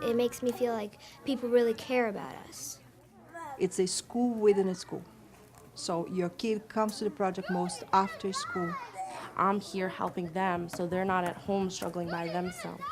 It makes me feel like people really care about us. It's a school within a school. So your kid comes to the Project Most after school. I'm here helping them so they're not at home struggling by themselves.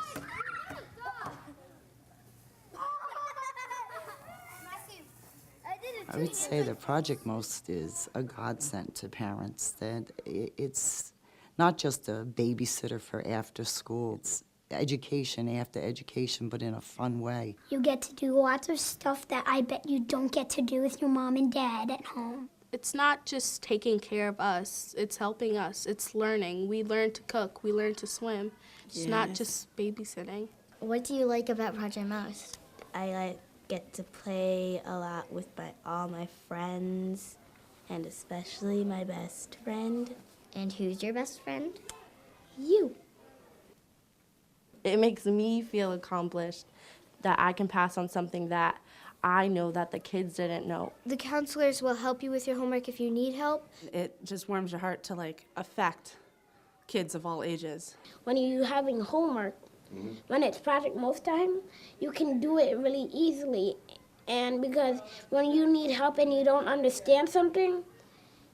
I would say that Project Most is a godsend to parents. That it's not just a babysitter for after school. It's education after education, but in a fun way. You get to do lots of stuff that I bet you don't get to do with your mom and dad at home. It's not just taking care of us, it's helping us, it's learning. We learn to cook, we learn to swim. It's not just babysitting. What do you like about Project Most? I get to play a lot with all my friends, and especially my best friend. And who's your best friend? You. It makes me feel accomplished that I can pass on something that I know that the kids didn't know. The counselors will help you with your homework if you need help. It just warms your heart to affect kids of all ages. When you're having homework, when it's Project Most time, you can do it really easily. And because when you need help and you don't understand something,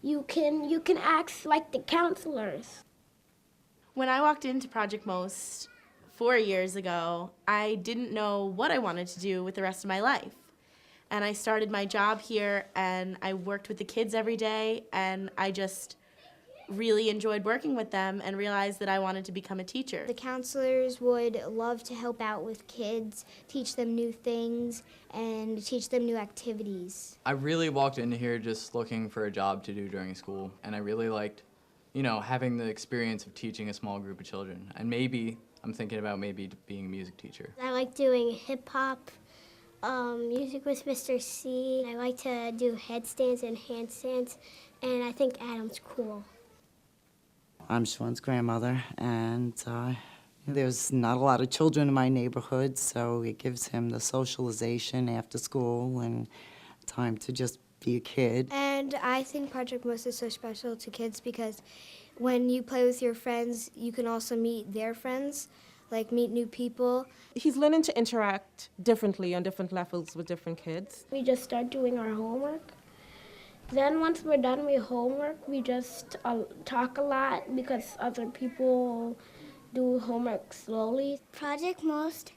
you can ask like the counselors. When I walked into Project Most 4 years ago, I didn't know what I wanted to do with the rest of my life. And I started my job here, and I worked with the kids every day, and I just really enjoyed working with them and realized that I wanted to become a teacher. The counselors would love to help out with kids, teach them new things, and teach them new activities. I really walked into here just looking for a job to do during school, and I really liked, having the experience of teaching a small group of children. And I'm thinking about maybe being a music teacher. I like doing hip-hop, music with Mr. C. I like to do headstands and handstands, and I think Adam's cool. I'm Sean's grandmother, and there's not a lot of children in my neighborhood, so it gives him the socialization after school and time to just be a kid. And I think Project Most is so special to kids because when you play with your friends, you can also meet their friends, like meet new people. He's learning to interact differently on different levels with different kids. We just start doing our homework. Then once we're done with homework, we just talk a lot because other people do homework slowly. Project Most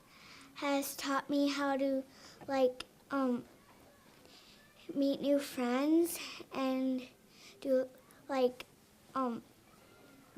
has taught me how to meet new friends and do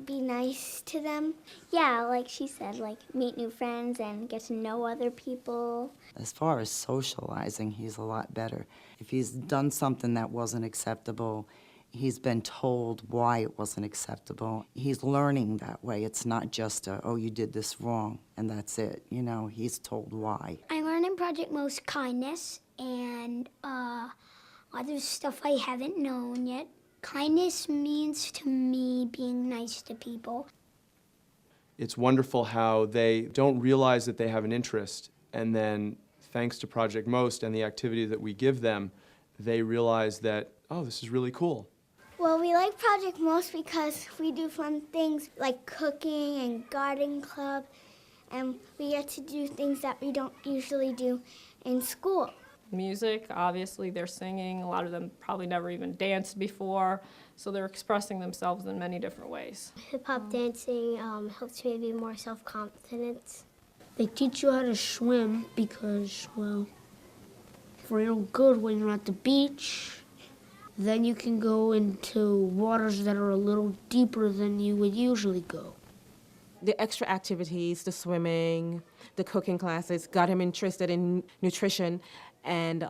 be nice to them. Yeah, like she said, meet new friends and get to know other people. As far as socializing, he's a lot better. If he's done something that wasn't acceptable, he's been told why it wasn't acceptable. He's learning that way. It's not just oh, you did this wrong, and that's it. He's told why. I learned in Project Most kindness and other stuff I haven't known yet. Kindness means to me being nice to people. It's wonderful how they don't realize that they have an interest, and then thanks to Project Most and the activity that we give them, they realize that, oh, this is really cool. Well, we like Project Most because we do fun things like cooking and garden club, and we get to do things that we don't usually do in school. Music, obviously they're singing. A lot of them probably never even danced before, so they're expressing themselves in many different ways. Hip-hop dancing helps me be more self-confident. They teach you how to swim because, well, for real good when you're at the beach, then you can go into waters that are a little deeper than you would usually go. The extra activities, the swimming, the cooking classes got him interested in nutrition, and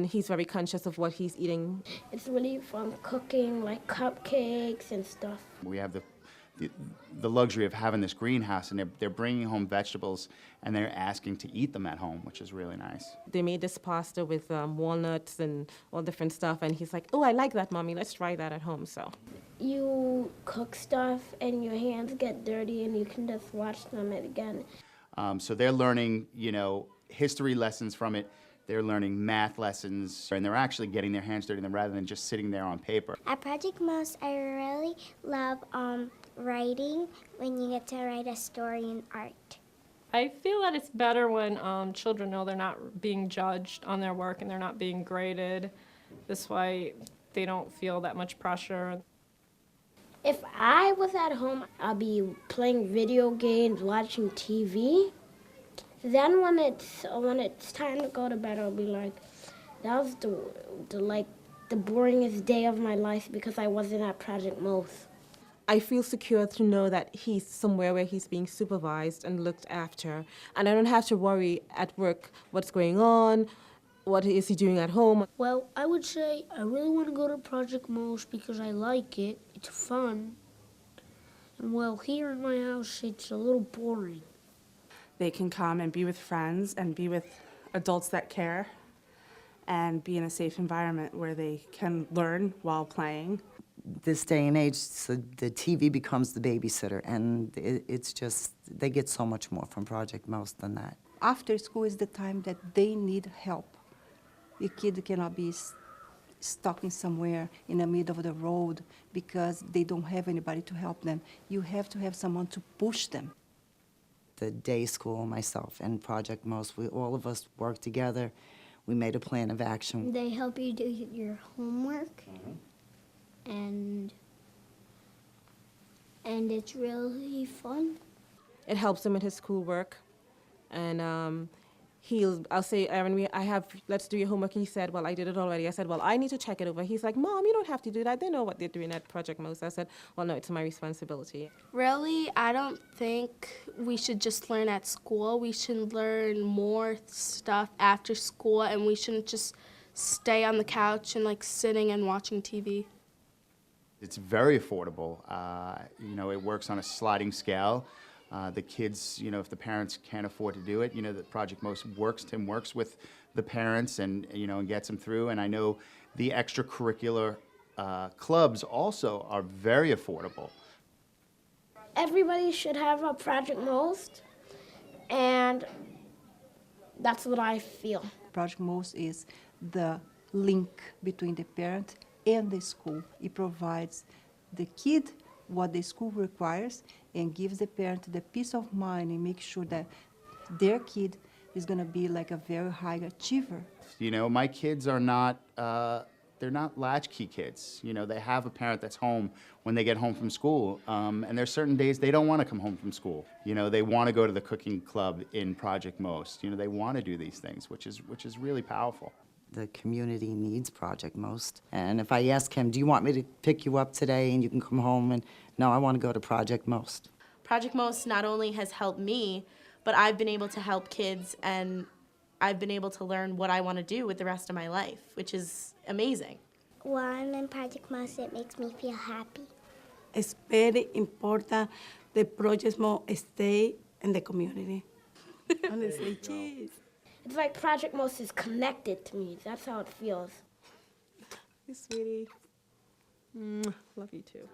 he's very conscious of what he's eating. It's really fun cooking, like cupcakes and stuff. We have the luxury of having this greenhouse, and they're bringing home vegetables, and they're asking to eat them at home, which is really nice. They made this pasta with walnuts and all different stuff, and he's like, oh, I like that, Mommy. Let's try that at home. So you cook stuff, and your hands get dirty, and you can just wash them again. So they're learning, history lessons from it. They're learning math lessons, and they're actually getting their hands dirty rather than just sitting there on paper. At Project Most, I really love writing when you get to write a story in art. I feel that it's better when children know they're not being judged on their work and they're not being graded. This way they don't feel that much pressure. If I was at home, I'd be playing video games, watching TV. Then when it's time to go to bed, I'll be like, that was the boringest day of my life because I wasn't at Project Most. I feel secure to know that he's somewhere where he's being supervised and looked after. And I don't have to worry at work what's going on, what is he doing at home. Well, I would say I really want to go to Project Most because I like it. It's fun. And well, here in my house, it's a little boring. They can come and be with friends and be with adults that care and be in a safe environment where they can learn while playing. This day and age, so the TV becomes the babysitter, and it's just, they get so much more from Project Most than that. After school is the time that they need help. The kid cannot be stuck in somewhere in the middle of the road because they don't have anybody to help them. You have to have someone to push them. The day school, myself, and Project Most, all of us worked together. We made a plan of action. They help you do your homework. And it's really fun. It helps him with his schoolwork. And I'll say, Aaron, let's do your homework. He said, well, I did it already. I said, well, I need to check it over. He's like, Mom, you don't have to do that. They know what they're doing at Project Most. I said, well, no, it's my responsibility. Really, I don't think we should just learn at school. We should learn more stuff after school, and we shouldn't just stay on the couch and like sitting and watching TV. It's very affordable. It works on a sliding scale. The kids, if the parents can't afford to do it, the Project Most works with the parents and gets them through. And I know the extracurricular clubs also are very affordable. Everybody should have a Project Most, and that's what I feel. Project Most is the link between the parent and the school. It provides the kid what the school requires and gives the parent the peace of mind and makes sure that their kid is going to be like a very high achiever. My kids are not, they're not latchkey kids. They have a parent that's home when they get home from school. And there's certain days they don't want to come home from school. They want to go to the cooking club in Project Most. They want to do these things, which is really powerful. The community needs Project Most. And if I ask him, do you want me to pick you up today and you can come home? And no, I want to go to Project Most. Project Most not only has helped me, but I've been able to help kids, and I've been able to learn what I want to do with the rest of my life, which is amazing. When I'm in Project Most, it makes me feel happy. It's very important that Project Most stay in the community. Honestly, cheese. It's like Project Most is connected to me. That's how it feels. Hey, sweetie. Love you too.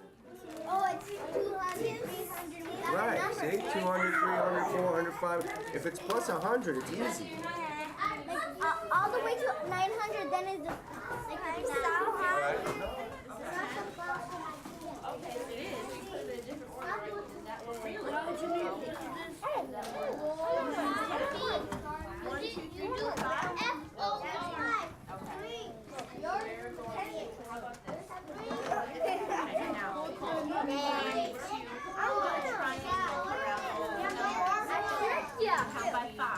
Oh, it's 200, 300. Right, see? 200, 300, 400, 500. If it's plus 100, it's easy. All the way to 900, then is the... Count by 5.